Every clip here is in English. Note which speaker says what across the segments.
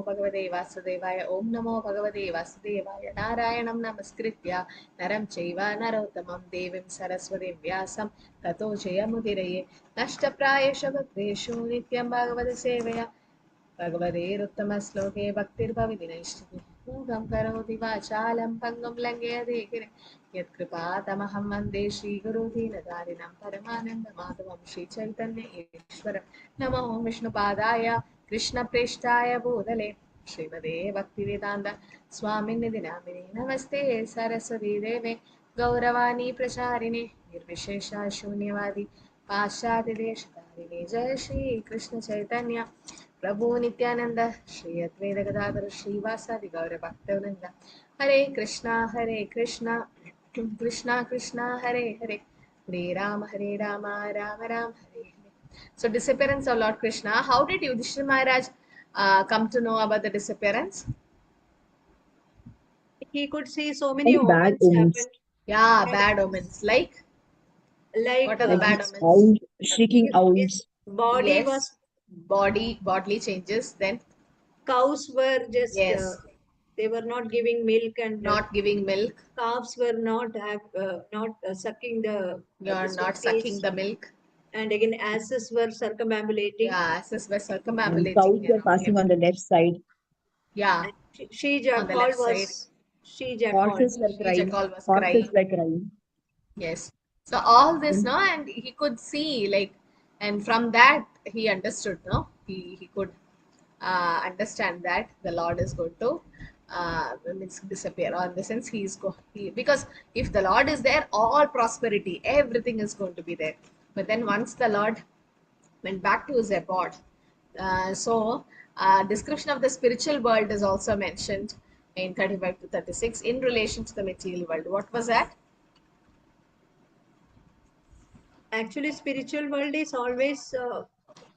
Speaker 1: भगवते वासुदेवाय. Om Namo Bhagavate Vasudevaya. Narayanam Namaskritya Naram Chaiva Narottamam Devim Saraswatim Vyasam Tato Jayamudiraye. Nashtaprayesha Bhaktishu Nityam Bhagavate Sevaya. भगवतेरुत्तमश्लोके भक्तिर्भविनैष्टिकी. मूढं करोति वाचालं पङ्गुं लङ्घयते गिरिं. यत्कृपातमहं वन्दे श्रीगुरुदीनतारिणं परमानन्दमाधवं श्रीचैतन्य ईश्वरं. नमो विष्णुपादाय कृष्णप्रेष्ठाय भूतले श्रीमते भक्तिवेदान्त स्वामिन्निधि नामिने. नमस्ते सरस्वती देवे गौरवाणी प्रचारिणे निर्विशेष शून्यवादी पाश्चात्यदेशतारिणे. जय श्री कृष्ण चैतन्य प्रभु नित्यानंद श्री अद्वैत गदाधर श्रीवासादि गौर भक्तवृंद. हरे कृष्णा कृष्णा कृष्णा हरे हरे. हरे Ram Ram Ram Hare Hare. So disappearance of Lord Krishna. How did Yudhishthira Maharaj come to know about the disappearance?
Speaker 2: He could see so many
Speaker 3: Very bad
Speaker 2: omens
Speaker 3: omens.
Speaker 2: happened.
Speaker 1: Yeah, bad omens. Like what are the bad omens?
Speaker 3: Owls, shrieking
Speaker 2: His
Speaker 3: owls.
Speaker 2: body
Speaker 1: Yes.
Speaker 2: was,
Speaker 1: Bodily changes. Then
Speaker 2: cows were just,
Speaker 1: yes,
Speaker 2: they were not giving milk, and
Speaker 1: not giving milk.
Speaker 2: calves were not sucking the
Speaker 1: You're
Speaker 2: this
Speaker 1: not
Speaker 2: one
Speaker 1: sucking
Speaker 2: taste.
Speaker 1: the milk.
Speaker 2: And again, asses were circumambulating.
Speaker 1: Yeah, asses were
Speaker 3: And
Speaker 1: circumambulating
Speaker 3: cows were
Speaker 1: around
Speaker 3: passing
Speaker 1: him.
Speaker 3: on the left side.
Speaker 1: Yeah,
Speaker 2: And
Speaker 1: on the left side.
Speaker 3: Horses were crying.
Speaker 1: Jackal was
Speaker 3: Horses
Speaker 1: crying.
Speaker 3: were crying.
Speaker 1: Yes. So all this, no, and he could see, like, and from that he understood, no, he could understand that the Lord is going to disappear, or in the sense because if the Lord is there, all prosperity, everything is going to be there. But then once the Lord went back to his abode, description of the spiritual world is also mentioned in 35 to 36 in relation to the material world. What was that?
Speaker 2: Actually, spiritual world is always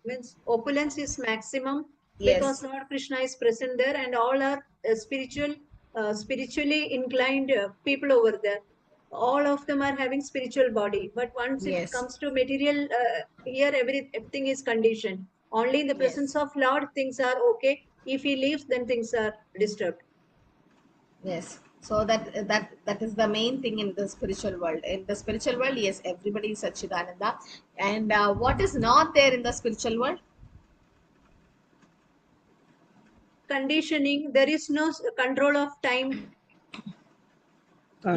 Speaker 2: means opulence is maximum,
Speaker 1: Yes.
Speaker 2: because Lord Krishna is present there, and all are spiritually inclined people over there. All of them are having spiritual body, but once it
Speaker 1: Yes.
Speaker 2: comes to material, here everything is conditioned. Only in the
Speaker 1: Yes.
Speaker 2: presence of Lord things are okay. If he leaves, then things are disturbed.
Speaker 1: Yes. So that is the main thing in the spiritual world. In the spiritual world, yes, everybody is Satchidananda. And what is not there in the spiritual world?
Speaker 2: Conditioning. There is no control of time.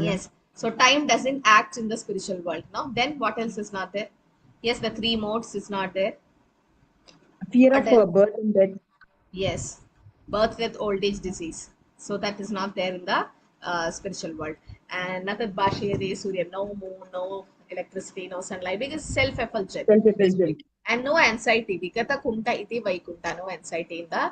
Speaker 1: Yes. So time doesn't act in the spiritual world. No. Then what else is not there? Yes, the three modes is not there.
Speaker 3: Fear of birth and death.
Speaker 1: Yes, birth, death, old age, disease. So that is not there in the spiritual world. And nothing Bhashya, Surya, no moon, no electricity, no sunlight, because self-effulgent.
Speaker 3: Self-effulgent.
Speaker 1: And no anxiety. Vikata kunta iti vaikunta, no anxiety in the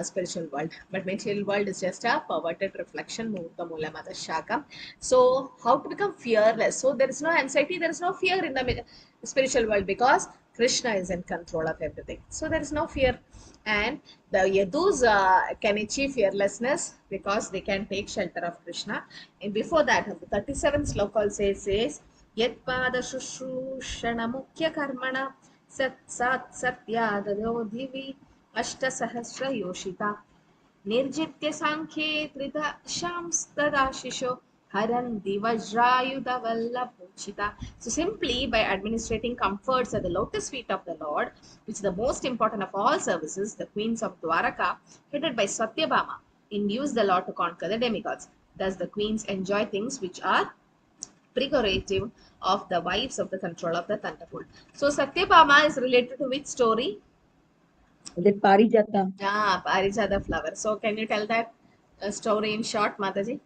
Speaker 1: spiritual world. But material world is just a perverted reflection, murta mula mata shaka. So how to become fearless? So there is no anxiety, there is no fear in the spiritual world, because Krishna is in control of everything. So there is no fear. And the Yadus can achieve fearlessness because they can take shelter of Krishna. And before that, the 37th sloka says, Yat pada shushushana mukhya karmana sat sat satyadado divi ashta sahasra yoshita निर्जित्य सांख्ये त्रिदशांस्तदाशिशो हरन्ति vajrayudha. So simply by administrating comforts at the lotus feet of the Lord, which is the most important of all services, the queens of Dwaraka, headed by Satyabhama, induce the Lord to conquer the demigods. Thus the queens enjoy things which are prerogative of the wives of the control of the thunderbolt. So Satyabhama is related to which story?
Speaker 3: The Parijata.
Speaker 1: Ah, Parijata flower. So can you tell that story in short, Mataji?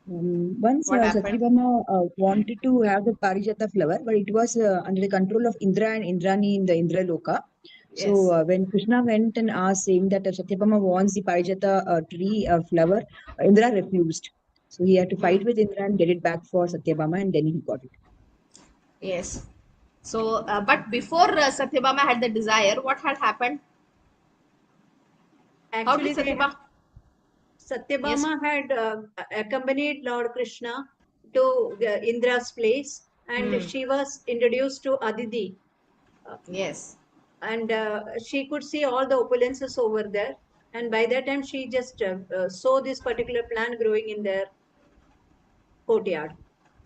Speaker 3: Once
Speaker 1: What happened?
Speaker 3: Satyabhama wanted to have the Parijata flower, but it was under the control of Indra and Indrani in the Indraloka. So
Speaker 1: Yes.
Speaker 3: when Krishna went and asked, saying that Satyabhama wants the Parijata tree flower, Indra refused. So he had to fight with Indra and get it back for Satyabhama, and then he got it.
Speaker 1: Yes. So, but before Satyabhama had the desire, what had happened?
Speaker 2: Actually,
Speaker 1: How did
Speaker 2: Satyabhama had accompanied Lord Krishna to Indra's place, and she was introduced to Aditi.
Speaker 1: Yes.
Speaker 2: And she could see all the opulences over there. And by that time, she just saw this particular plant growing in their courtyard.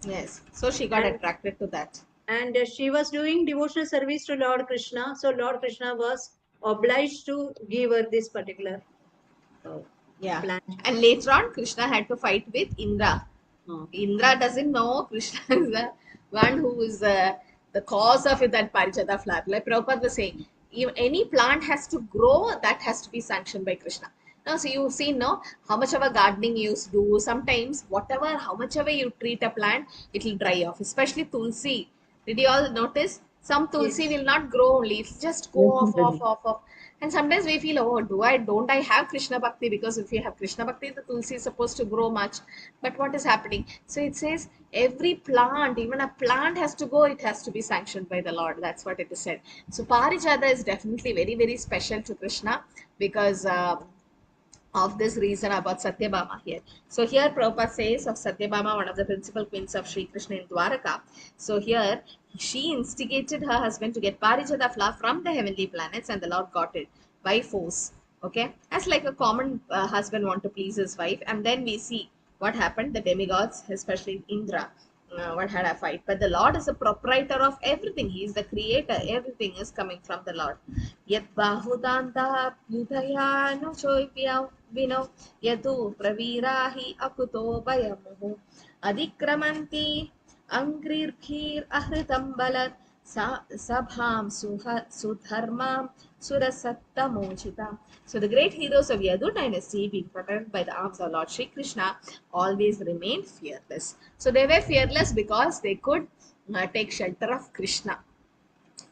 Speaker 1: Yes. So she got
Speaker 2: And-
Speaker 1: attracted to that.
Speaker 2: And she was doing devotional service to Lord Krishna. So Lord Krishna was obliged to give her this particular
Speaker 1: Yeah.
Speaker 2: plant.
Speaker 1: And later on, Krishna had to fight with Indra. Indra doesn't know Krishna is the one who is the cause of it, that Parijata flower. Like Prabhupada was saying, if any plant has to grow, that has to be sanctioned by Krishna. Now, so you see, no, how much of a gardening you do. Sometimes, whatever, how much ever you treat a plant, it will dry off. Especially Tulsi. Did you all notice? Some Tulsi
Speaker 2: Yes.
Speaker 1: will not grow only; it'll just go
Speaker 3: Yes,
Speaker 1: off,
Speaker 3: Mataji.
Speaker 1: off. And sometimes we feel, oh, don't I have Krishna Bhakti? Because if you have Krishna Bhakti, the Tulsi is supposed to grow much. But what is happening? So it says every plant, even a plant has to go, it has to be sanctioned by the Lord. That's what it is said. So Parijata is definitely very, very special to Krishna because of this reason about Satyabhama here. So here Prabhupada says of Satyabhama, one of the principal queens of Sri Krishna in Dwaraka. So here she instigated her husband to get Parijata flower from the heavenly planets, and the Lord got it by force. Okay, as like a common husband want to please his wife, and then we see what happened. The demigods, especially Indra, what had a fight. But the Lord is the proprietor of everything. He is the creator. Everything is coming from the Lord. Yat bahudanta yudhayano choipya vino yatu pravirahi akuto bayamuhu adikramanti angrirbhir ahritam balat sabham sudharmam surasattamojita. So the great heroes of Yadu dynasty, being protected by the arms of Lord Shri Krishna, always remained fearless. So they were fearless because they could take shelter of Krishna.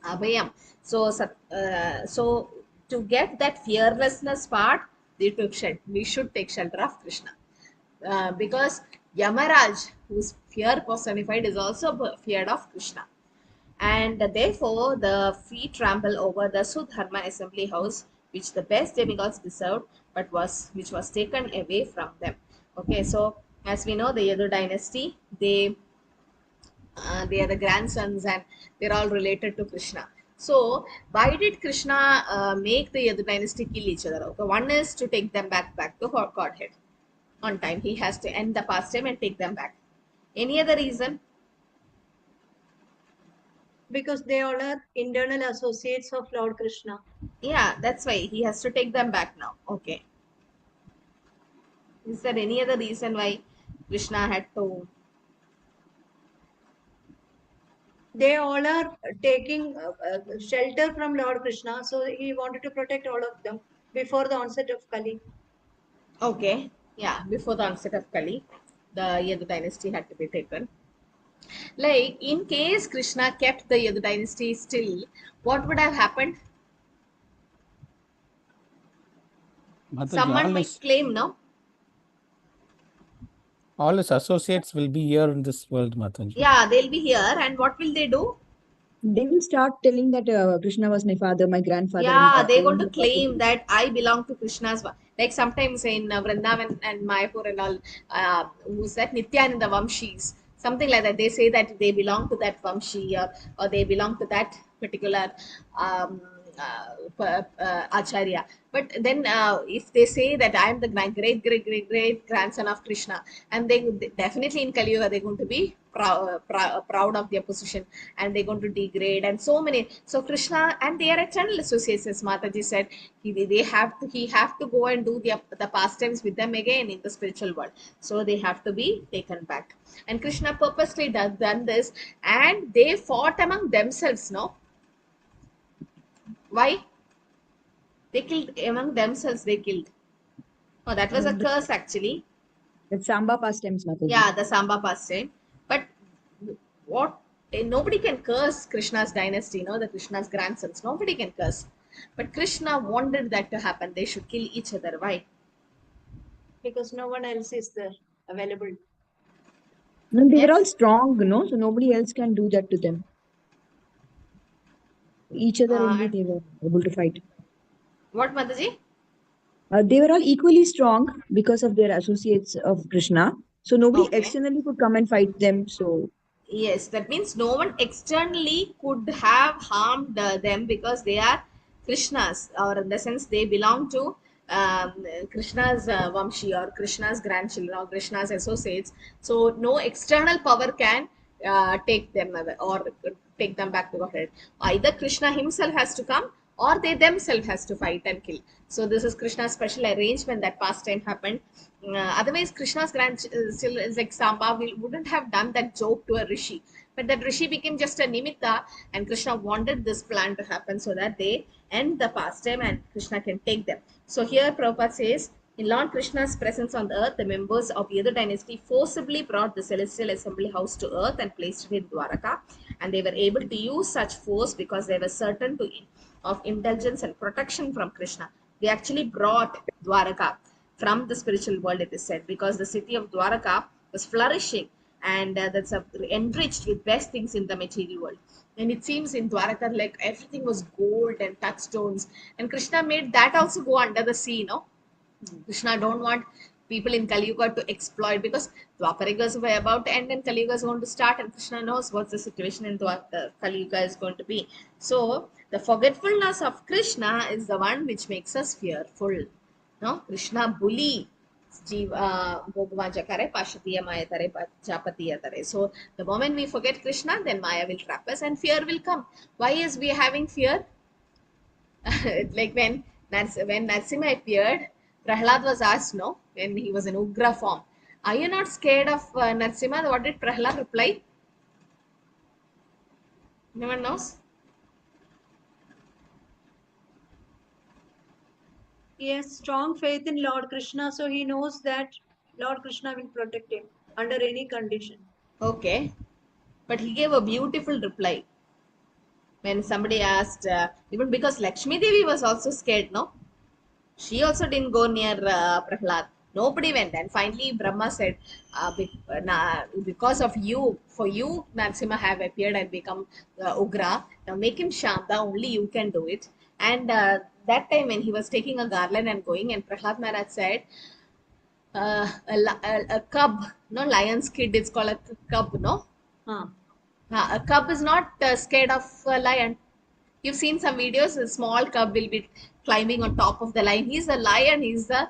Speaker 1: Abhayam. So to get that fearlessness part, we should take shelter of Krishna. Because Yamaraj, whose fear personified, is also feared of Krishna. And therefore, the feet trample over the Sudharma assembly house, which the best demigods deserved, but which was taken away from them. Okay, so as we know, the Yadu dynasty, they are the grandsons and they're all related to Krishna. So, why did Krishna make the Yadu dynasty kill each other? Okay, one is to take them back to Godhead on time. He has to end the pastime and take them back. Any other reason?
Speaker 2: Because they all are internal associates of Lord Krishna.
Speaker 1: Yeah, that's why he has to take them back now. Okay. Is there any other reason why Krishna had to?
Speaker 2: They all are taking shelter from Lord Krishna, so he wanted to protect all of them before the onset of Kali.
Speaker 1: Okay, yeah, before the onset of Kali, the Yadu dynasty had to be taken. Like, in case Krishna kept the Yadu dynasty still, what would have happened?
Speaker 4: Mataji,
Speaker 1: Someone might claim, no?
Speaker 4: all his associates will be here in this world, Mataji.
Speaker 1: Yeah, they'll be here, and what will they do?
Speaker 3: They will start telling that Krishna was my father, my grandfather.
Speaker 1: Yeah,
Speaker 3: and
Speaker 1: they're going
Speaker 3: claiming
Speaker 1: to
Speaker 3: the
Speaker 1: claim
Speaker 3: property.
Speaker 1: that I belong to Krishna's. Like sometimes in Vrindavan and Mayapur and all, who's that Nityananda Vamshis, something like that. They say that they belong to that Vamshi or they belong to that particular Acharya. But then if they say that I am the great grandson of Krishna, and they definitely in Kali Yuga they're going to be proud of their position and they're going to degrade and so many. So Krishna and their eternal associates, as Mataji said, he have to go and do the pastimes with them again in the spiritual world. So they have to be taken back. And Krishna purposely done this, and they fought among themselves. No, why? They killed among themselves. They killed. Oh, that was a curse actually.
Speaker 3: That Samba pastimes, Mataji.
Speaker 1: Yeah, the Samba pastime. But what? Nobody can curse Krishna's dynasty, the Krishna's grandsons. Nobody can curse. But Krishna wanted that to happen. They should kill each other. Why?
Speaker 2: Because no one else is there available.
Speaker 3: No, they were all
Speaker 1: Yes.
Speaker 3: strong, so nobody else can do that to them. Each other only they were able to fight.
Speaker 1: What, Mataji?
Speaker 3: They were all equally strong because of their associates of Krishna. So nobody
Speaker 1: Okay.
Speaker 3: externally could come and fight them. So
Speaker 1: Yes, that means no one externally could have harmed them because they are Krishnas, or in the sense they belong to Krishna's Vamshi or Krishna's grandchildren or Krishna's associates. So no external power can take them away or take them back to Godhead. Either Krishna himself has to come or they themselves has to fight and kill. So this is Krishna's special arrangement that pastime happened. Otherwise, Krishna's grandchildren like Samba wouldn't have done that joke to a rishi. But that rishi became just a nimitta, and Krishna wanted this plan to happen so that they end the pastime and Krishna can take them. So here Prabhupada says, in Lord Krishna's presence on the earth, the members of Yadu dynasty forcibly brought the celestial assembly house to earth and placed it in Dwaraka. And they were able to use such force because they were certain of indulgence and protection from Krishna. They actually brought Dwaraka from the spiritual world, it is said, because the city of Dwaraka was flourishing and that's enriched with best things in the material world. And it seems in Dwaraka, like everything was gold and touchstones. And Krishna made that also go under the sea, no? Krishna don't want people in Kali Yuga to exploit, because Dwapara Yuga is about to end and Kali Yuga is going to start, and Krishna knows what the situation in Kali Yuga is going to be. So the forgetfulness of Krishna is the one which makes us fearful. No, Krishna bully. So the moment we forget Krishna, then Maya will trap us and fear will come. Why is we having fear? Like when Narsimha appeared, Prahlad was asked, no, when he was in Ugra form, are you not scared of Narsimha? What did Prahlad reply? No one knows?
Speaker 2: He has strong faith in Lord Krishna, so he knows that Lord Krishna will protect him under any condition.
Speaker 1: Okay. But he gave a beautiful reply. When somebody asked, even because Lakshmi Devi was also scared, no? She also didn't go near Prahlad. Nobody went. And finally, Brahma said, because of you, for you, Narsimha have appeared and become Ugra. Now make him Shanta, only you can do it. And that time when he was taking a garland and going, and Prahlad Maharaj said, a cub, no, lion's kid, it's called a cub, no? A cub is not scared of a lion. You've seen some videos, a small cub will be climbing on top of the lion. He's a lion, he's the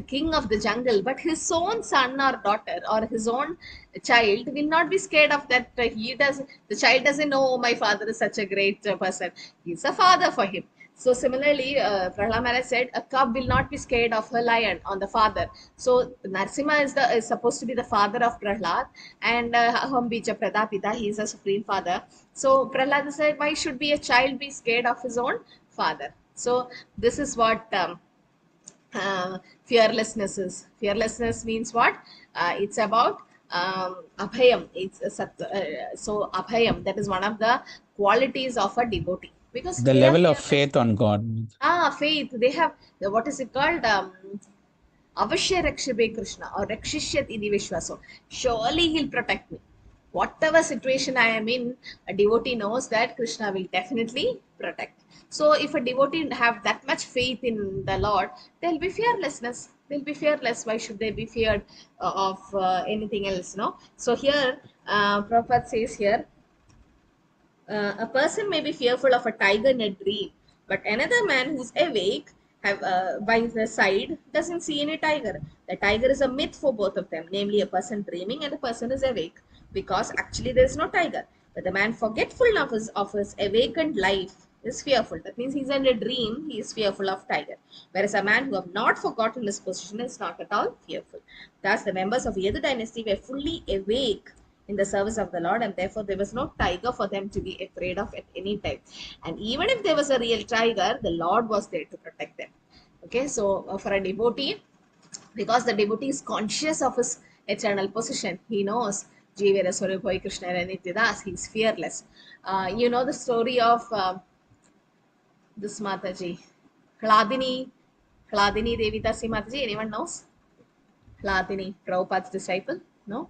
Speaker 1: king of the jungle, but his own son or daughter or his own child will not be scared of that. The child doesn't know, oh, my father is such a great person. He's a father for him. So similarly, Prahlad Maharaj said, a cub will not be scared of a lion on the father. So Narsimha is supposed to be the father of Prahlad, and Aham Bija Pradapita, he is a supreme father. So Prahlad said, why should be a child be scared of his own father? So this is what fearlessness is. Fearlessness means what? It's about abhayam. So abhayam, that is one of the qualities of a devotee. Because
Speaker 4: The level of faith on God.
Speaker 1: Faith. They have, what is it called? Avashya Rakshabe Krishna or Rakshishyat Idi Vishwaso. Surely he'll protect me. Whatever situation I am in, a devotee knows that Krishna will definitely protect. So if a devotee have that much faith in the Lord, there'll be fearlessness. They'll be fearless. Why should they be feared of anything else? No. So here, Prabhupada says here, a person may be fearful of a tiger in a dream, but another man who's awake by the side doesn't see any tiger. The tiger is a myth for both of them, namely a person dreaming and a person is awake, because actually there is no tiger. But the man forgetful of his awakened life is fearful. That means he's in a dream, he is fearful of tiger. Whereas a man who have not forgotten his position is not at all fearful. Thus the members of Yadu dynasty were fully awake in the service of the Lord, and therefore there was no tiger for them to be afraid of at any time. And even if there was a real tiger, the Lord was there to protect them. Okay, so for a devotee, because the devotee is conscious of his eternal position, he knows Jivera Swarupoi Krishna Nityadas, he is fearless. You know the story of this Mataji, Hladini Devi Dasi Mataji, anyone knows? Hladini, Prabhupada's disciple? No?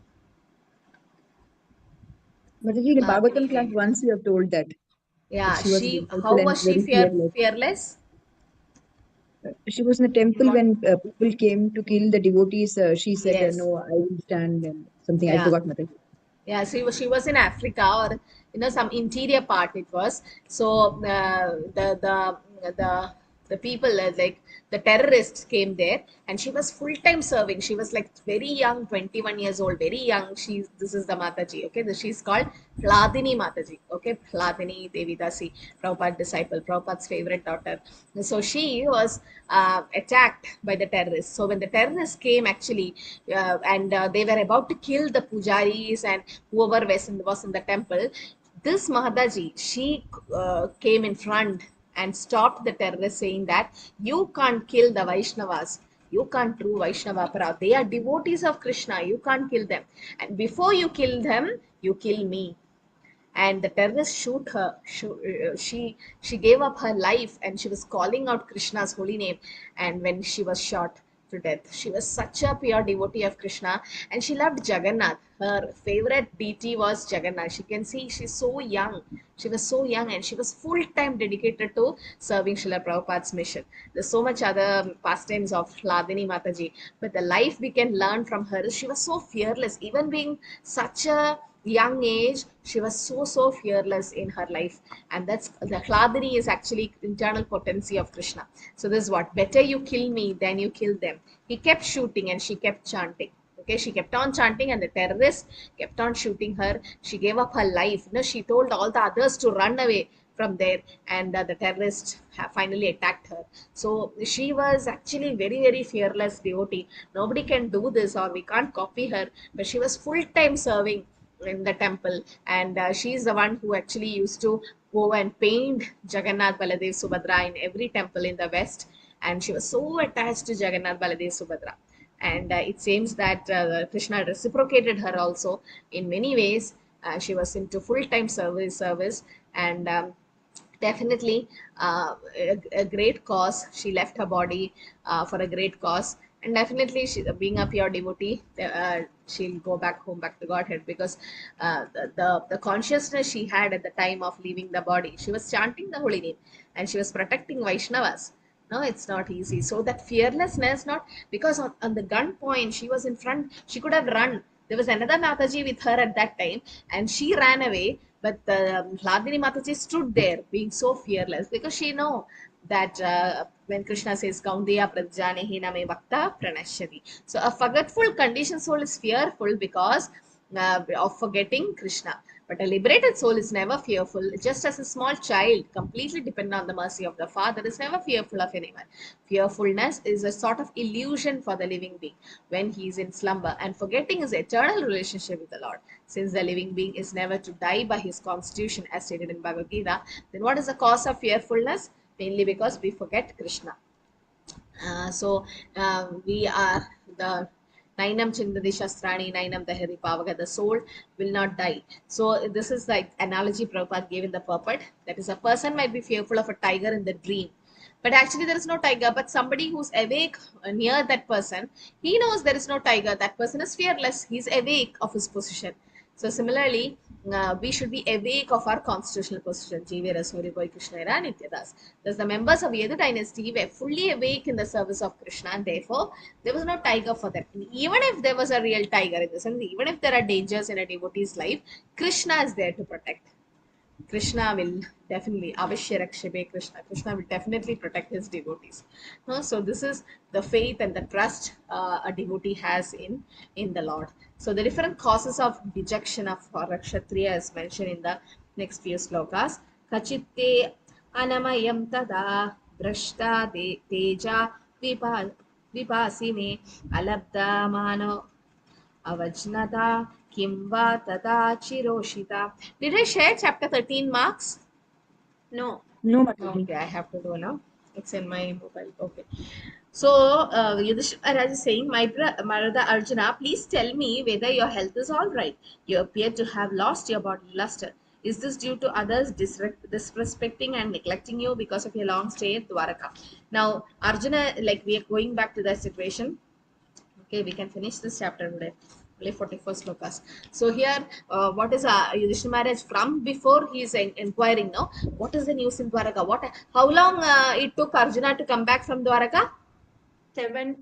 Speaker 3: Mataji, in the Bhagavatam class, once you have told that.
Speaker 1: Yeah,
Speaker 3: She
Speaker 1: how was she
Speaker 3: fearless?
Speaker 1: Fearless?
Speaker 3: She was in the temple when people came to kill the devotees. She said,
Speaker 1: Yes.
Speaker 3: "No, I will stand." And something I
Speaker 1: Yeah.
Speaker 3: forgot, Mataji.
Speaker 1: Yeah, she was in Africa, or some interior part it was. So the the people, like the terrorists came there, and she was full-time serving. She was like very young, 21 years old, very young. This is the Mataji, okay? She's called Hladini Mataji, okay? Hladini Devidasi, Prabhupada's disciple, Prabhupada's favorite daughter. So she was attacked by the terrorists. So when the terrorists came actually, and they were about to kill the pujaris and whoever was in the temple, this Mahadaji, she came in front and stopped the terrorists, saying that you can't kill the Vaishnavas. You can't do Vaishnava Parad. They are devotees of Krishna. You can't kill them. And before you kill them, you kill me. And the terrorists shoot her. She gave up her life, and she was calling out Krishna's holy name. And when she was shot to death, she was such a pure devotee of Krishna, and she loved Jagannath. Her favorite deity was Jagannath. She can see she's so young. She was so young, and she was full time dedicated to serving Srila Prabhupada's mission. There's so much other pastimes of Hladini Mataji, but the life we can learn from her is she was so fearless, even being such a young age. She was so fearless in her life, and that's the Hladini is actually internal potency of Krishna. So this is what, better you kill me than you kill them. He kept shooting and she kept chanting. Okay, she kept on chanting, and the terrorists kept on shooting her. She gave up her life. She told all the others to run away from there, and the terrorists finally attacked her. So she was actually very fearless devotee. Nobody can do this, or we can't copy her, but she was full time serving in the temple, and she's the one who actually used to go and paint Jagannath, Baladev, Subhadra in every temple in the west, and she was so attached to Jagannath, Baladev, Subhadra. And it seems that Krishna reciprocated her also in many ways. She was into full-time service, and definitely a great cause. She left her body for a great cause, and definitely she, being a pure devotee, she'll go back home, back to Godhead, because the consciousness she had at the time of leaving the body, she was chanting the holy name, and she was protecting Vaishnavas. No, it's not easy. So that fearlessness, not because on the gun point she was in front, she could have run. There was another Mataji with her at that time, and she ran away. But Hladini Mataji stood there, being so fearless, because she know that when Krishna says Kaundiya Prajjanehi Name Bhakta Pranashyati. So a forgetful conditioned soul is fearful because of forgetting Krishna. But a liberated soul is never fearful. Just as a small child, completely dependent on the mercy of the Father, is never fearful of anyone. Fearfulness is a sort of illusion for the living being when he is in slumber, and forgetting his eternal relationship with the Lord. Since the living being is never to die by his constitution, as stated in Bhagavad Gita, then what is the cause of fearfulness? Mainly because we forget Krishna. We are the Nainam Chindadi Shastrani, Nainam Dahari Pavaga, the soul will not die. So this is like analogy Prabhupada gave in the purport. That is, a person might be fearful of a tiger in the dream, but actually there is no tiger. But somebody who's awake near that person, he knows there is no tiger. That person is fearless. He's awake of his position. So similarly, we should be awake of our constitutional position. Jivya Rasuri Boy Krishna Era Nityadas. Thus, the members of Yadu dynasty were fully awake in the service of Krishna, and therefore there was no tiger for them. And even if there was a real tiger in the sense, even if there are dangers in a devotee's life, Krishna is there to protect. Krishna will definitely, Avashya Rakshabe Krishna. Krishna will definitely protect his devotees. So this is the faith and the trust a devotee has in the Lord. So the different causes of dejection of Rakshatriya is mentioned in the next few slokas. Kachitte anamayam tada drashta teja vipasine alabda mano avajnata kimva tata chiroshita. Did I share chapter 13 marks?
Speaker 2: No.
Speaker 3: No, Mataji.
Speaker 1: Okay, I have to do now. It's in my mobile. Okay. So, Yudhishthira Maharaj is saying, my brother Arjuna, please tell me whether your health is all right. You appear to have lost your bodily luster. Is this due to others disrespecting and neglecting you because of your long stay at Dwaraka? Now, Arjuna, like we are going back to that situation. Okay, we can finish this chapter today. Only 44 slokas. So here, what is Yudhishthira Maharaj from before he is inquiring now? What is the news in Dwaraka? How long it took Arjuna to come back from Dwaraka?
Speaker 2: 7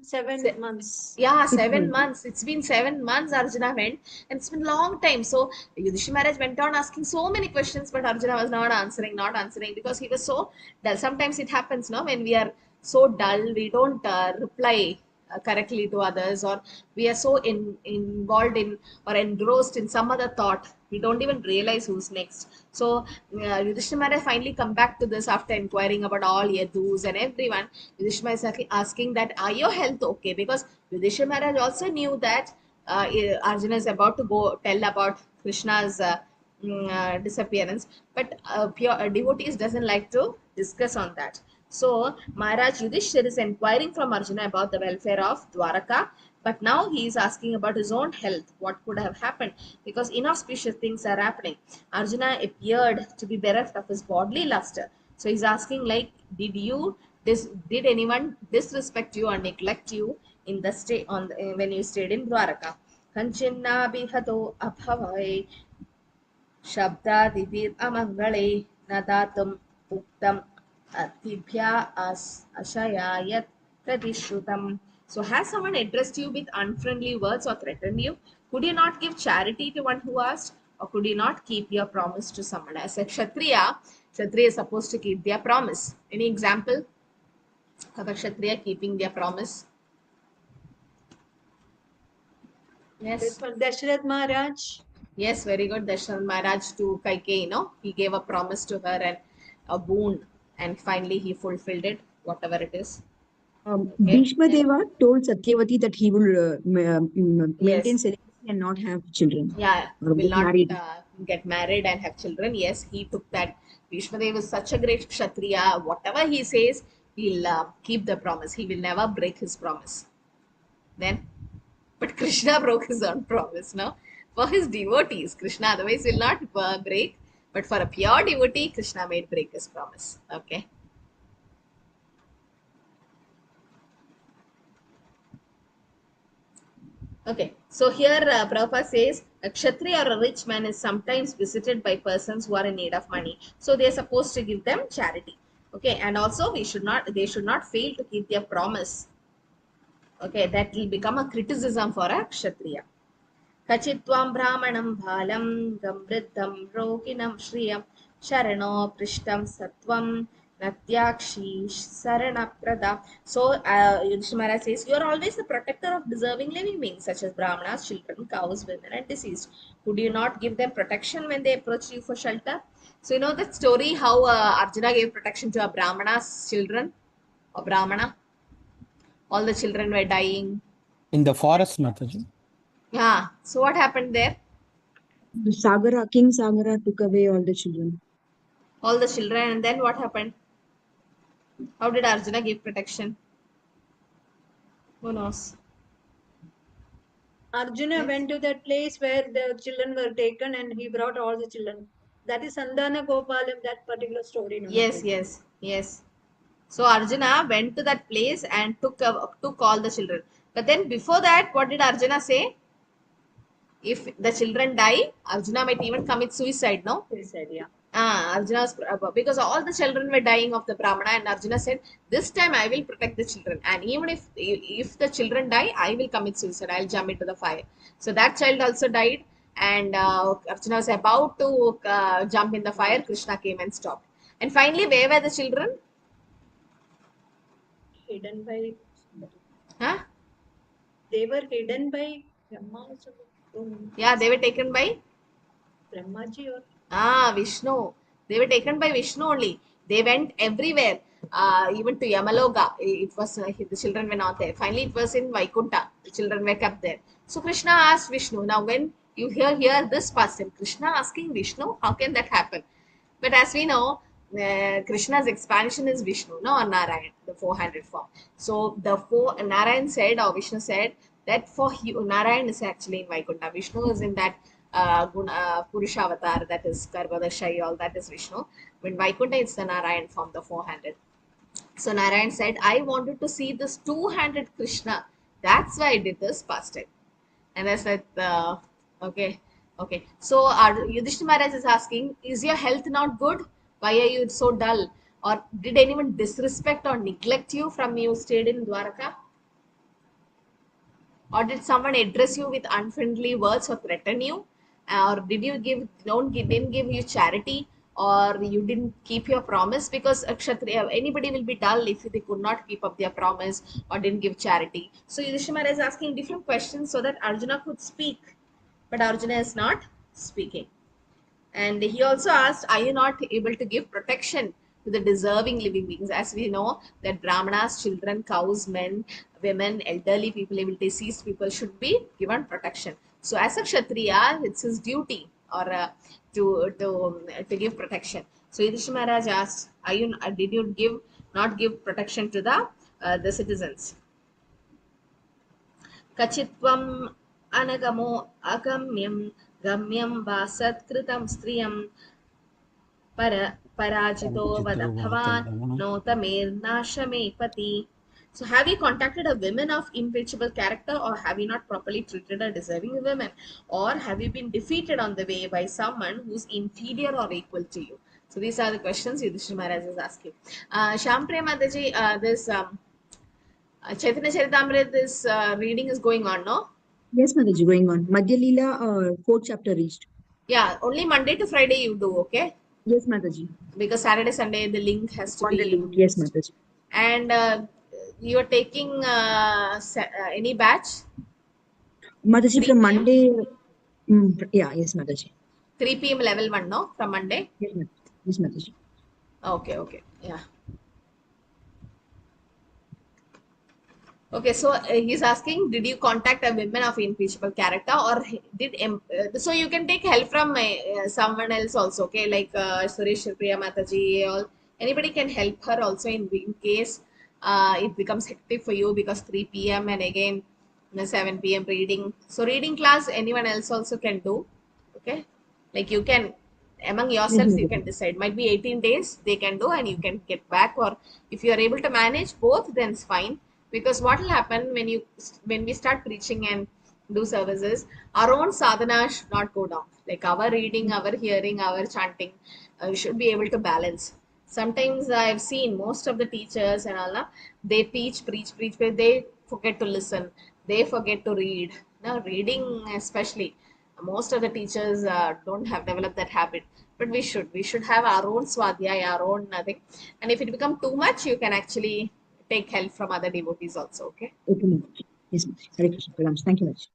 Speaker 2: months.
Speaker 1: Yeah, 7 months. It's been 7 months Arjuna went, and it's been a long time. So Yudhishthira Maharaj went on asking so many questions, but Arjuna was not answering, because he was so that sometimes it happens, no, when we are so dull, we don't reply correctly to others, or we are so involved in or engrossed in some other thought, we don't even realize who's next. So Yudhishthira Maharaj finally come back to this after inquiring about all Yadus and everyone. Yudhishthira is asking that, are your health okay? Because Yudhishthira Maharaj also knew that Arjuna is about to go tell about Krishna's disappearance, but pure devotees doesn't like to discuss on that. So Maharaj Yudhishthir is inquiring from Arjuna about the welfare of Dwaraka, but now he is asking about his own health, what could have happened, because inauspicious things are happening. Arjuna appeared to be bereft of his bodily luster, so he's asking like, did anyone disrespect you or neglect you in the stay on the, when you stayed in Dwaraka? Kanchinna bihato abhavai शब्दादिभिर् अमङ्गले न दातुम् उक्तम् अतिभ्या अशयायत् प्रतिश्रुतम्. So has someone addressed you with unfriendly words or threatened you? Could you not give charity to one who asked? Or could you not keep your promise to someone? As a Kshatriya is supposed to keep their promise. Any example of a Kshatriya keeping their promise? Yes.
Speaker 2: This one, Dasharath Maharaj.
Speaker 1: Yes, very good. Dasharath Maharaj to Kaikeyi, he gave a promise to her and a boon, and finally he fulfilled it, whatever it is. Okay.
Speaker 3: Bhishma Deva told Satyavati that he will maintain
Speaker 1: Yes.
Speaker 3: celibacy and not have children.
Speaker 1: Yeah,
Speaker 3: Or
Speaker 1: will
Speaker 3: get
Speaker 1: not
Speaker 3: married.
Speaker 1: get married and have children. Yes, he took that. Bhishma Deva is such a great Kshatriya. Whatever he says, he'll keep the promise. He will never break his promise. Then, but Krishna broke his own promise, no? For his devotees, Krishna otherwise will not break. But for a pure devotee, Krishna made break his promise. Okay. Okay, so here Prabhupada says a Kshatriya or a rich man is sometimes visited by persons who are in need of money. So they are supposed to give them charity. Okay, and also they should not fail to keep their promise. Okay, that will become a criticism for a Kshatriya. Kachitvam brahmanam bhalam gamriddham roginam shriyam sharano prishtam satvam natyakshi saranaprada. So Yudhishthira Maharaj says, you are always the protector of deserving living beings such as brahmanas, children, cows, women and deceased. Could you not give them protection when they approach you for shelter? So you know that story how Arjuna gave protection to a brahmana's children, a brahmana. All the children were dying.
Speaker 4: In the forest, Mataji.
Speaker 1: Yeah. So what happened there?
Speaker 3: King Sagara took away all the children.
Speaker 1: All the children, and then what happened? How did Arjuna give protection? Who knows?
Speaker 2: Arjuna
Speaker 1: Yes.
Speaker 2: went to that place where the children were taken and he brought all the children. That is Sandana Gopalam, that particular story. No?
Speaker 1: Yes. So Arjuna went to that place and took all the children. But then before that, what did Arjuna say? If the children die, Arjuna might even commit suicide, no?
Speaker 2: He said, yeah.
Speaker 1: Arjuna's because all the children were dying of the Brahmana, and Arjuna said, "This time I will protect the children, and even if the children die, I will commit suicide. I'll jump into the fire." So that child also died, and Arjuna was about to jump in the fire. Krishna came and stopped. And finally, where were the children?
Speaker 2: Hidden by somebody.
Speaker 1: Huh?
Speaker 2: They were hidden by Brahma or something.
Speaker 1: Yeah, they were taken by
Speaker 2: Brahmaji or
Speaker 1: Vishnu. They were taken by Vishnu only. They went everywhere, even to Yamaloka. It was the children were not there. Finally, it was in Vaikunta. The children were kept there. So Krishna asked Vishnu. Now, when you hear this person, Krishna asking Vishnu, how can that happen? But as we know, Krishna's expansion is Vishnu, no, or Narayan, the 400 form. So Narayan said, or Vishnu said, that for Narayan is actually in Vaikunta. Vishnu is in that Purusha avatar, that is Garbhodakshai, all that is Vishnu. When Vaikunta, it's the Narayan form, the 400. So Narayan said, I wanted to see this 200 Krishna. That's why I did this pastime. And I said, okay. So Yudhishthira Maharaj is asking, is your health not good? Why are you so dull? Or did anyone disrespect or neglect you from you stayed in Dwaraka? Or did someone address you with unfriendly words or threaten you? Or did you didn't give you charity? or you didn't keep your promise, because a Kshatriya, anybody will be dull if they could not keep up their promise or didn't give charity. So Yudhishthira Maharaj is asking different questions so that Arjuna could speak, but Arjuna is not speaking. And he also asked, are you not able to give protection to the deserving living beings? As we know that Brahmanas, children, cows, men, women, elderly people, even deceased people should be given protection. So as a Kshatriya, it's his duty or to give protection. So Yudhishthira Maharaj asked, did you not give protection to the citizens? Kachitvam anagamo agamyam gamyam vasatkritam striyam parajito vadabhavan notamirnashame pati. So have you contacted a woman of impeachable character, or have you not properly treated a deserving woman, or have you been defeated on the way by someone who's inferior or equal to you? So these are the questions Yudhishthira Maharaj is asking. Sham Mataji, this Chaitanya Charitamrita, this reading is going on, no?
Speaker 3: Yes, Mataji, going on. Madhya Leela, fourth chapter reached.
Speaker 1: Yeah, only Monday to Friday you do, okay?
Speaker 3: Yes, Mataji.
Speaker 1: Because Saturday, Sunday, the link has to
Speaker 3: On the
Speaker 1: be
Speaker 3: link. Yes, Mataji.
Speaker 1: And you are taking any batch?
Speaker 3: Mataji,
Speaker 1: 3
Speaker 3: from
Speaker 1: p.m.?
Speaker 3: Monday. Yeah, yes, Mataji.
Speaker 1: 3 p.m. level 1, no? From Monday?
Speaker 3: Yes, Mataji. Yes, Mataji.
Speaker 1: Okay, yeah. Okay, so he's asking, did you contact a woman of impeachable character, or so you can take help from someone else also, okay, like Suresh Priya Mataji, or anybody can help her also in case it becomes hectic for you, because 3 p.m. and again 7 p.m. reading. So reading class anyone else also can do, okay, like you can among
Speaker 3: Yes,
Speaker 1: yourselves you
Speaker 3: Mataji.
Speaker 1: can decide, might be 18 days they can do and you can get back, or if you are able to manage both then it's fine. Because what will happen when we start preaching and do services, our own sadhana should not go down, like our reading, our hearing, our chanting, we should be able to balance. Sometimes I've seen most of the teachers and all, they preach, but they forget to listen, they forget to read. Now reading especially, most of the teachers don't have developed that habit, but we should have our own swadhyaya, our own nothing. And if it become too much, you can actually take help from other devotees also, okay?
Speaker 3: Okay, Mataji. Yes, Mataji. Hare Krishna. Pranams. Thank you, Mataji.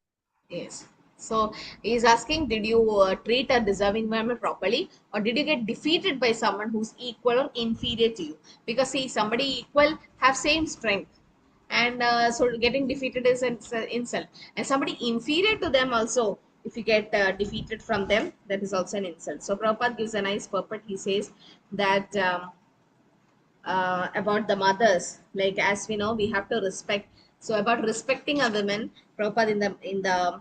Speaker 1: Yes. So he's asking, did you treat a deserving woman properly, or did you get defeated by someone who's equal or inferior to you? Because see, somebody equal have same strength, and so getting defeated is an insult. And somebody inferior to them also, if you get defeated from them, that is also an insult. So Prabhupada gives a nice purport. He says that. About the mothers, like as we know we have to respect. So about respecting a woman, Prabhupada in the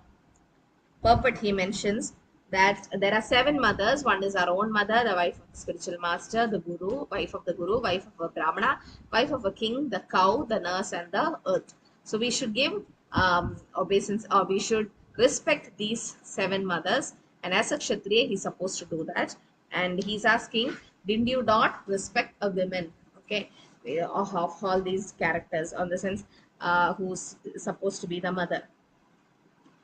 Speaker 1: purport he mentions that there are 7 mothers. One is our own mother, the wife of the spiritual master, the guru, wife of the guru, wife of a brahmana, wife of a king, the cow, the nurse, and the earth. So we should give obeisance, or we should respect these 7 mothers, and as a kshatriya he's supposed to do that. And he's asking, didn't you not respect a woman, okay, of all these characters, on the sense who's supposed to be the mother.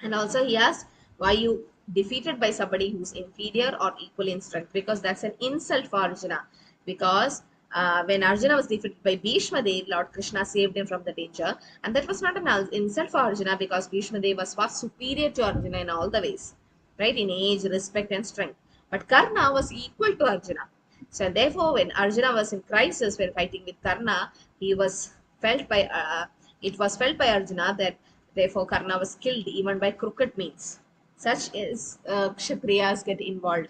Speaker 1: And also he asked, why you defeated by somebody who's inferior or equal in strength, because that's an insult for Arjuna. Because when Arjuna was defeated by Bhishma Dev, Lord Krishna saved him from the danger, and that was not an insult for Arjuna, because Bhishma Dev was far superior to Arjuna in all the ways, right, in age, respect, and strength. But Karna was equal to Arjuna. So therefore, when Arjuna was in crisis when fighting with Karna, he was felt by it was felt by Arjuna that therefore Karna was killed even by crooked means. Such is Kshatriyas get involved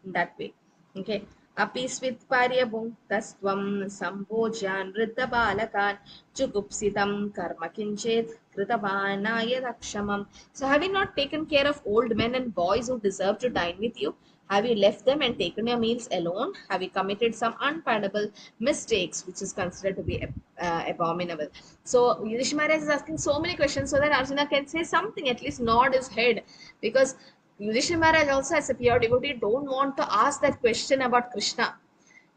Speaker 1: in that way. Okay. Apisvit paryabhuktastvam sambojyan vriddha balakan chugupsitam karma kinchet kritavanaya rakshamam. So have you not taken care of old men and boys who deserve to dine with you? Have you left them and taken your meals alone? Have you committed some unpardonable mistakes, which is considered to be abominable? So Yudhishthira Maharaj is asking so many questions so that Arjuna can say something, at least nod his head, because Yudhishthira Maharaj also, as a pure devotee, don't want to ask that question about Krishna.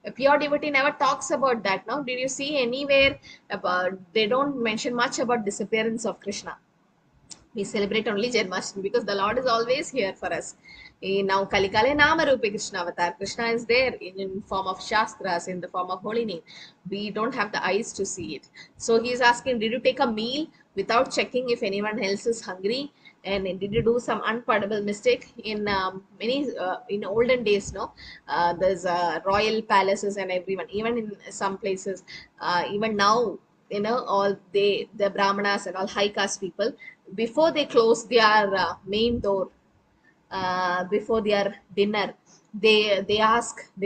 Speaker 1: A pure devotee never talks about that. Now, did you see anywhere about, they don't mention much about disappearance of Krishna? we celebrate only Janmashtami because the Lord is always here for us. Now Kalikale Namarupi Krishna Avatar. Krishna is there in form of Shastras, in the form of holy name. We don't have the eyes to see it. So he is asking, did you take a meal without checking if anyone else is hungry? And did you do some unpardonable mistake in many in olden days? No, there's royal palaces and everyone, even in some places, even now, all the brahmanas and all high caste people, before they close their main door, before their dinner, they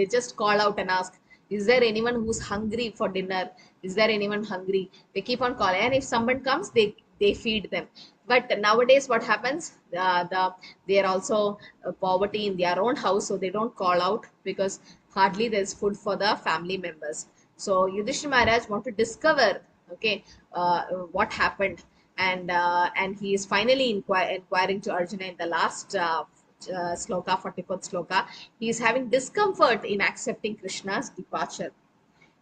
Speaker 1: just call out and ask, is there anyone who's hungry for dinner? Is there anyone hungry? They keep on calling, and if someone comes, they feed them. But nowadays what happens, they are also poverty in their own house, so they don't call out because hardly there's food for the family members. So Yudhishthira Maharaj want to discover, okay, what happened, and he is finally inquiring to Arjuna in the last sloka, 44th sloka. He is having discomfort in accepting Krishna's departure.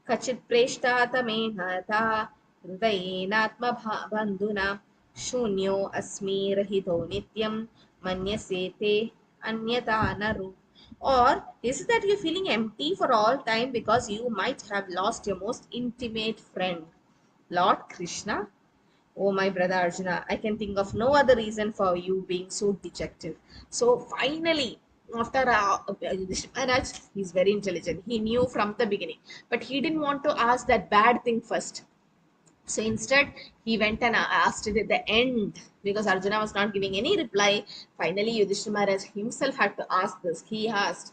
Speaker 1: Kachit preshta tamena hridayena bandhuna shunyo asmi rahito nityam manyase te anyata naru. Or is it that you're feeling empty for all time because you might have lost your most intimate friend, Lord Krishna? Oh, my brother Arjuna, I can think of no other reason for you being so dejected. So finally, after Yudhishthira Maharaj, he's very intelligent. He knew from the beginning, but he didn't want to ask that bad thing first. So instead, he went and asked it at the end because Arjuna was not giving any reply. Finally, Yudhishthira Maharaj himself had to ask this. He asked.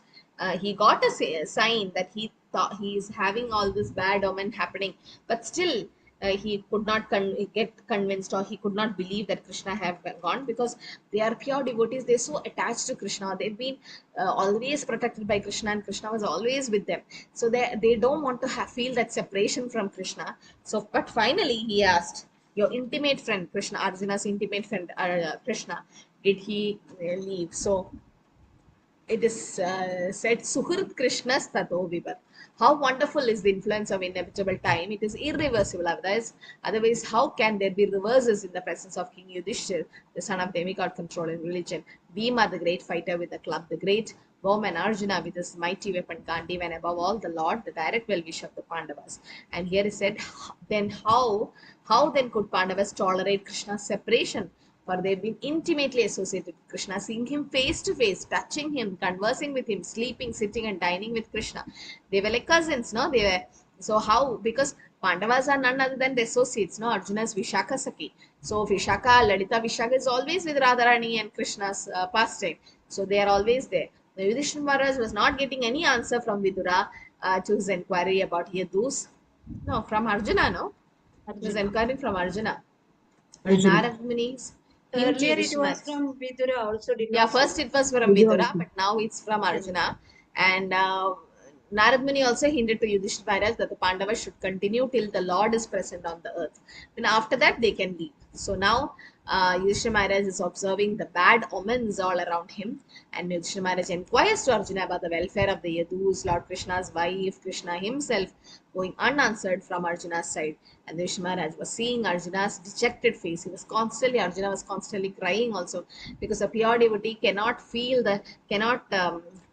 Speaker 1: He got a sign that he thought he is having all this bad omen happening, but still he could not get convinced, or he could not believe that Krishna have gone, because they are pure devotees. They're so attached to Krishna. They've been always protected by Krishna, and Krishna was always with them. So they don't want to feel that separation from Krishna. So, but finally he asked, your intimate friend Krishna, Arjuna's intimate friend Krishna, did he leave? So it is said, Suhrit Krishna's Tato Vivat. How wonderful is the influence of inevitable time? It is irreversible. Otherwise, how can there be reverses in the presence of King Yudhishthir, the son of demigod control in religion? Bhima, the great fighter with the club, the great bowman Arjuna with his mighty weapon Gandhi, and above all, the Lord, the direct well-wisher of the Pandavas. And here is said, then how then could Pandavas tolerate Krishna's separation? For they've been intimately associated with Krishna, seeing him face to face, touching him, conversing with him, sleeping, sitting, and dining with Krishna. They were like cousins, no? They were. So how? Because Pandavas are none other than the associates, no? Arjuna's Vishaka Saki. So Vishaka, Lalita Vishaka is always with Radharani and Krishna's pastime. So they are always there. The Yudhishthira Maharaj was not getting any answer from Vidura to his inquiry about Yadus. No, from Arjuna, no? He was inquiring from Arjuna. And
Speaker 3: Arjuna.
Speaker 1: Narad Muni's him to
Speaker 2: Earlier it
Speaker 1: Yudhishthira
Speaker 2: was
Speaker 1: Maharaj.
Speaker 2: from Vidura also, did
Speaker 1: Yeah,
Speaker 2: not say?
Speaker 1: first it was from
Speaker 3: Vidura
Speaker 1: Vidura,
Speaker 3: also.
Speaker 1: but now it's from Arjuna. And Narad Muni also hinted to Yudhishthira Maharaj that the Pandavas should continue till the Lord is present on the earth. Then after that, they can leave. So now Yudhishthira Maharaj is observing the bad omens all around him. And Yudhishthira Maharaj inquires to Arjuna about the welfare of the Yadus, Lord Krishna's wife, Krishna himself, going unanswered from Arjuna's side. And Yudhishthira Maharaj was seeing Arjuna's dejected face. Arjuna was constantly crying also, because a pure devotee cannot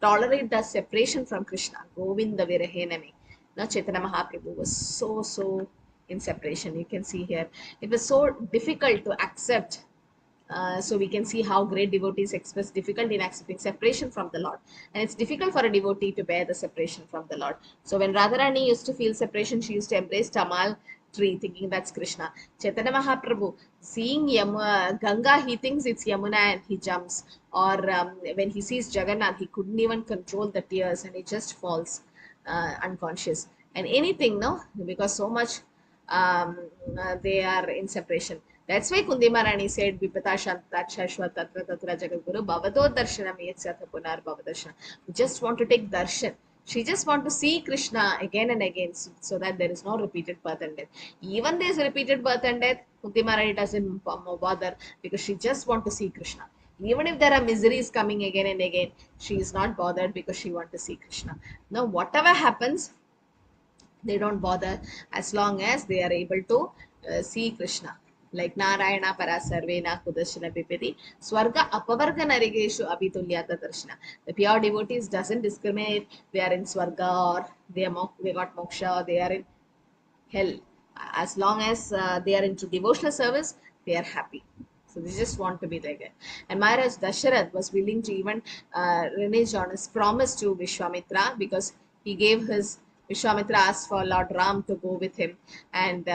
Speaker 1: tolerate the separation from Krishna. Govinda Virahename. Now Chaitanya Mahaprabhu was so in separation. You can see here. It was so difficult to accept. So we can see how great devotees express difficulty in accepting separation from the Lord. And it's difficult for a devotee to bear the separation from the Lord. So when Radharani used to feel separation, she used to embrace Tamal tree, thinking that's Krishna. Chaitanya Mahaprabhu, seeing Ganga, he thinks it's Yamuna and he jumps. Or when he sees Jagannath, he couldn't even control the tears and he just falls unconscious. And anything, no? Because so much they are in separation. That's why Kundi Maharani said, Vipata Shantat Shashwat Tatra Tatra Jagadguru Bhavato Darshanam Yatsatha Punar Bhavadarshan. We just want to take darshan. She just want to see Krishna again and again, so that there is no repeated birth and death. Even there is a repeated birth and death, Kunti Maharani doesn't bother, because she just want to see Krishna. Even if there are miseries coming again and again, she is not bothered because she want to see Krishna. Now, whatever happens, they don't bother as long as they are able to see Krishna. like Narayana Parasarvena Kudashana Pipiti, Swarga Apavarga Narigeshu Abitulyata Darshana. The pure devotees doesn't discriminate, they are in Swarga or they got moksha or they are in hell. As long as they are into devotional service, they are happy. So they just want to be like that. And Maharaj Dasharath was willing to even renege on his promise to Vishwamitra, because he gave his Vishwamitra asked for Lord Ram to go with him, and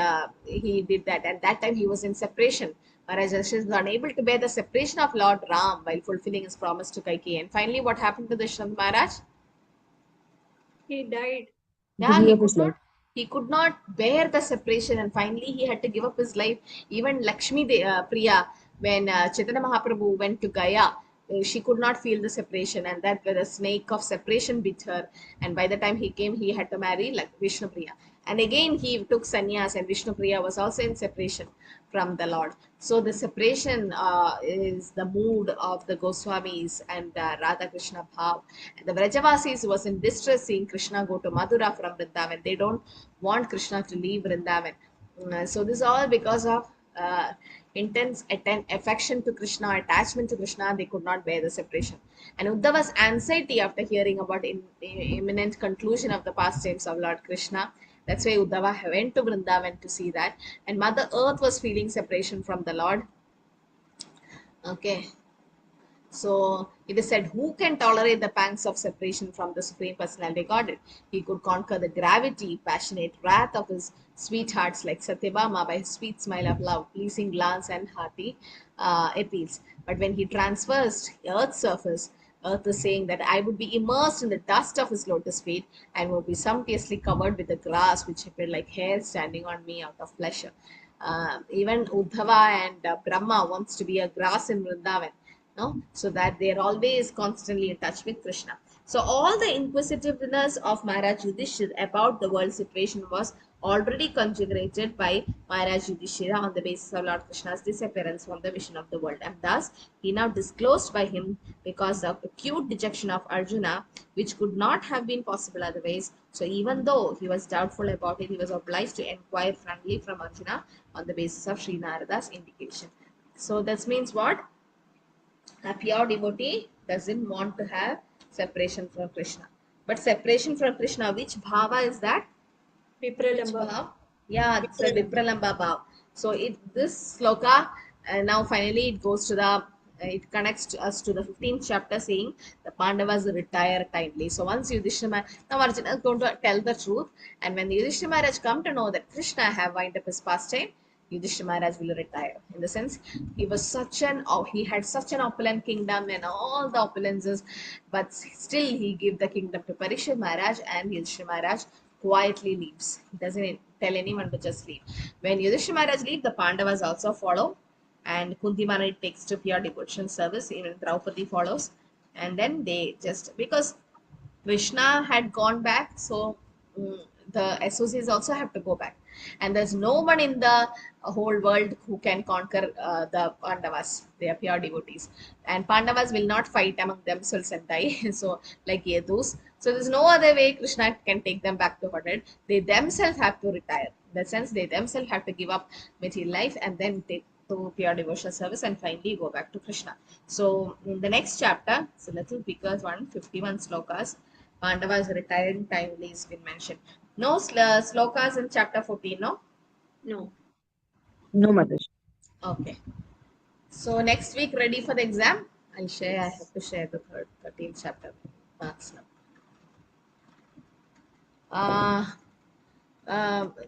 Speaker 1: he did that. At that time, he was in separation. Maharaj Dasharath was unable to bear the separation of Lord Ram while fulfilling his promise to Kaikeyi. And finally, what happened to Dasharath Maharaj?
Speaker 2: He died.
Speaker 1: Yeah,
Speaker 3: He gave up his life.
Speaker 1: he could not bear the separation, and finally he had to give up his life. Even Priya, when Chaitanya Mahaprabhu went to Gaya, she could not feel the separation, and that the snake of separation bit her. And by the time he came, he had to marry like Vishnu Priya. And again, he took sannyas, and Vishnu Priya was also in separation from the Lord. So the separation is the mood of the Goswamis and Radha Krishna Bhav. And the Vrajavasis was in distress seeing Krishna go to Madhura from Vrindavan. They don't want Krishna to leave Vrindavan. So this is all because of intense affection to Krishna, attachment to Krishna. They could not bear the separation. And Uddhava's anxiety after hearing about imminent conclusion of the pastimes of Lord Krishna. That's why Uddhava went to Vrindavan to see that. And Mother Earth was feeling separation from the Lord. Okay. So it is said, who can tolerate the pangs of separation from the Supreme Personality Godhead? He could conquer the gravity, passionate wrath of his sweethearts like Satyabhama by his sweet smile of love, pleasing glance, and hearty appeals. But when he transversed Earth's surface, Earth is saying that I would be immersed in the dust of his lotus feet and would be sumptuously covered with the grass which appeared like hair standing on me out of pleasure. Even Uddhava and Brahma wants to be a grass in Vrindavan, no? So that they are always constantly in touch with Krishna. So all the inquisitiveness of Maharaj Yudhishthira about the world situation was already conjugated by Maharaj Yudhishthira on the basis of Lord Krishna's disappearance from the vision of the world, and thus he now disclosed by him because of acute dejection of Arjuna, which could not have been possible otherwise. So even though he was doubtful about it, he was obliged to inquire frankly from Arjuna on the basis of Sri Narada's indication. So this means what? A pure devotee doesn't want to have separation from Krishna. But separation from Krishna, which bhava is that? Which
Speaker 2: Vipralamba.
Speaker 1: bhav? Yeah, it's a Vipralamba bhav. So this sloka, now finally it goes to the, it connects to us to the 15th chapter saying the Pandavas retire timely. So once Yudhishthira, now Arjuna is going to tell the truth, and when Yudhishthira Maharaj come to know that Krishna have wind up his pastime, Yudhishthira Maharaj will retire. In the sense, he was he had such an opulent kingdom and all the opulences, but still he gave the kingdom to Parikshit Maharaj, and Yudhishthira Maharaj quietly leaves. He doesn't tell anyone to just leave. When Yudhishthira Maharaj leaves, the Pandavas also follow, and Kunti Mani takes to pure devotion service. Even Draupadi follows, and then they just, because Krishna had gone back, so the associates also have to go back. And there's no one in the whole world who can conquer the Pandavas. They are pure devotees. And Pandavas will not fight among themselves and die. So, like Yadus. So, there's no other way Krishna can take them back to Godhead. They themselves have to retire. In that sense, they themselves have to give up material life and then take to pure devotional service and finally go back to Krishna. So, in the next chapter, it's a little bigger one, 51 slokas. Pandava's retiring timely has been mentioned. No slokas in chapter 14, no?
Speaker 2: No.
Speaker 3: No, Mataji.
Speaker 1: Okay. So next week, ready for the exam? I'll share. I have to share the 13th chapter marks now.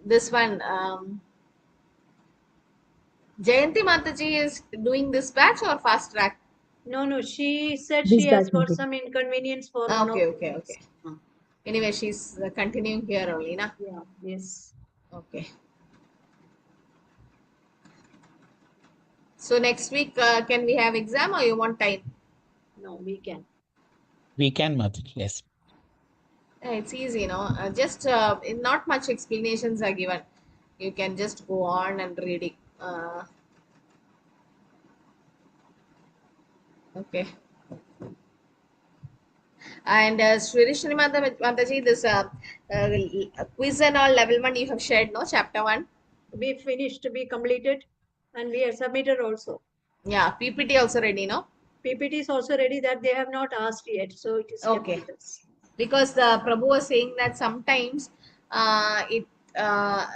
Speaker 1: This one, Jayanti Mataji is doing this batch or fast track?
Speaker 2: No, she said
Speaker 3: This
Speaker 2: she has
Speaker 3: batch,
Speaker 2: got
Speaker 3: Mataji.
Speaker 2: some inconvenience for one of
Speaker 1: Okay. Anyway, she's continuing here only, na?
Speaker 2: Yeah, yes.
Speaker 1: Okay. So next week, can we have exam or you want time?
Speaker 2: No, we can.
Speaker 4: We can, Mataji, yes.
Speaker 1: Yeah, it's easy, no? Just not much explanations are given. You can just go on and read it. Okay. And Sri Srimata Mataji, this quiz and all level 1 you have shared, no? Chapter 1.
Speaker 2: We finished, we completed. And we have submitted also.
Speaker 1: Yeah, PPT also ready, no?
Speaker 2: PPT is also ready, that they have not asked yet, so it is kept
Speaker 1: Okay.
Speaker 2: with us.
Speaker 1: Because the Prabhu was saying that sometimes it